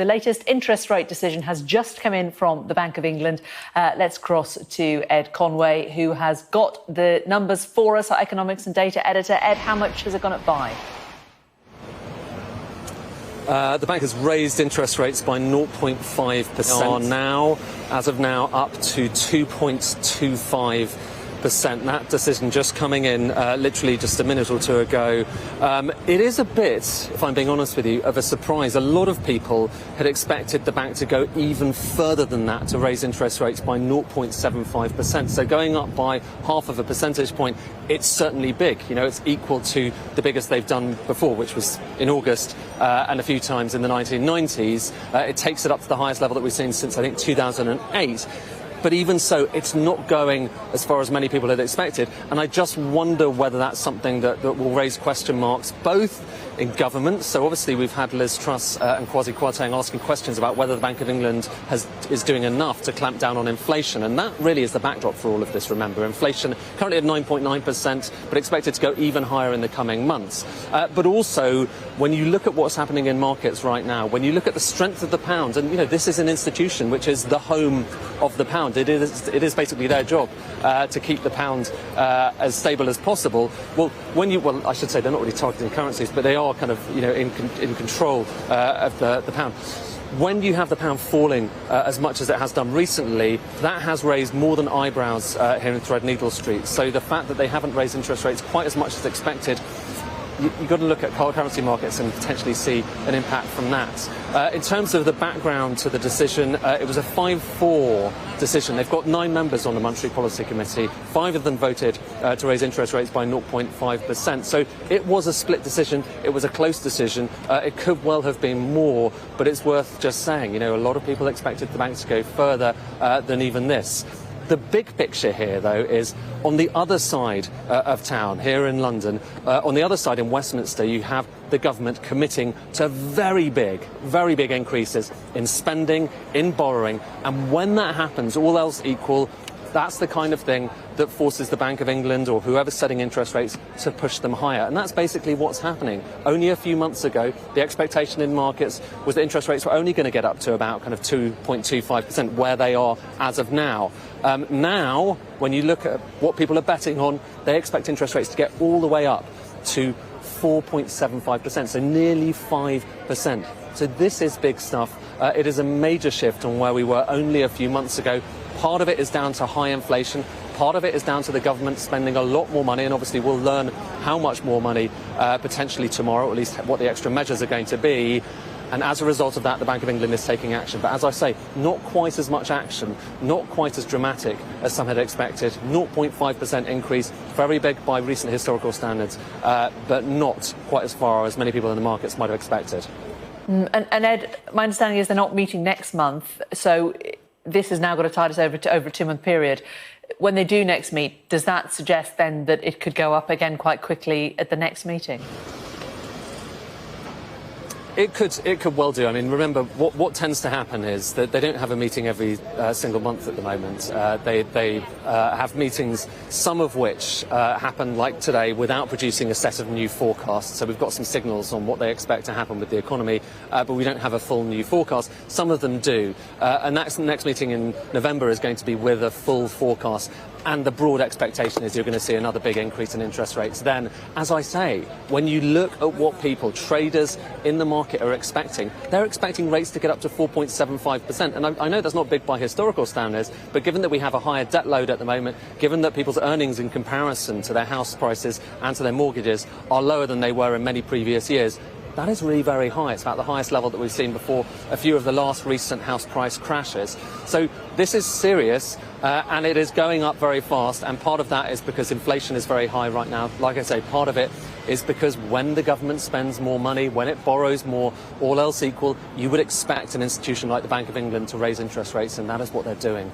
The latest interest rate decision has just come in from the Bank of England. Let's cross to Ed Conway, who has got the numbers for us, our economics and data editor. Ed, how much has it gone up by? The bank has raised interest rates by 0.5%. Now, as of now, up to 2.25%. That decision just coming in literally just a minute or two ago. It is a bit, if I'm being honest with you, of a surprise. A lot of people had expected the bank to go even further than that, to raise interest rates by 0.75%. So going up by half of a percentage point, it's certainly big. You know, it's equal to the biggest they've done before, which was in August and a few times in the 1990s. It takes it up to the highest level that we've seen since, I think, 2008. But even so, it's not going as far as many people had expected. And I just wonder whether that's something that will raise question marks, both in government. So obviously we've had Liz Truss and Kwasi Kwarteng asking questions about whether the Bank of England is doing enough to clamp down on inflation. And that really is the backdrop for all of this, remember. Inflation currently at 9.9%, but expected to go even higher in the coming months. But also, when you look at what's happening in markets right now, when you look at the strength of the pound, and, you know, this is an institution which is the home of the pound. It is basically their job to keep the pound as stable as possible. Well, I should say they're not really targeting currencies, but they are kind of, you know, in control of the pound. When you have the pound falling as much as it has done recently, that has raised more than eyebrows here in Threadneedle Street. So the fact that they haven't raised interest rates quite as much as expected, you've got to look at currency markets and potentially see an impact from that. In terms of the background to the decision, it was a 5-4 decision. They've got 9 members on the Monetary Policy Committee. 5 of them voted to raise interest rates by 0.5%. So it was a split decision. It was a close decision. It could well have been more, but it's worth just saying, you know, a lot of people expected the bank to go further than even this. The big picture here, though, is on the other side of town, here in London, on the other side in Westminster, you have the government committing to very big increases in spending, in borrowing. And when that happens, all else equal, that's the kind of thing that forces the Bank of England or whoever's setting interest rates to push them higher. And that's basically what's happening. Only a few months ago, the expectation in markets was that interest rates were only going to get up to about kind of 2.25%, where they are as of now. Now, when you look at what people are betting on, they expect interest rates to get all the way up to 4.75%, so nearly 5%. So this is big stuff. It is a major shift on where we were only a few months ago. Part of it is down to high inflation. Part of it is down to the government spending a lot more money, and obviously we'll learn how much more money potentially tomorrow, or at least what the extra measures are going to be. And as a result of that, the Bank of England is taking action. But as I say, not quite as much action, not quite as dramatic as some had expected. 0.5% increase, very big by recent historical standards, but not quite as far as many people in the markets might have expected. And Ed, my understanding is they're not meeting next month, so this has now got to tide us over a 2-month period. When they do next meet, does that suggest then that it could go up again quite quickly at the next meeting? It could well do. I mean, remember, what tends to happen is that they don't have a meeting every single month at the moment. They have meetings, some of which happen, like today, without producing a set of new forecasts. So we've got some signals on what they expect to happen with the economy, but we don't have a full new forecast. Some of them do. And the next meeting in November is going to be with a full forecast. And the broad expectation is you're going to see another big increase in interest rates. Then, as I say, when you look at what traders in the market are expecting, they're expecting rates to get up to 4.75%. And I know that's not big by historical standards, but given that we have a higher debt load at the moment, given that people's earnings in comparison to their house prices and to their mortgages are lower than they were in many previous years, that is really very high. It's about the highest level that we've seen before a few of the last recent house price crashes. So this is serious, and it is going up very fast. And part of that is because inflation is very high right now. Like I say, part of it is because when the government spends more money, when it borrows more, all else equal, you would expect an institution like the Bank of England to raise interest rates, and that is what they're doing.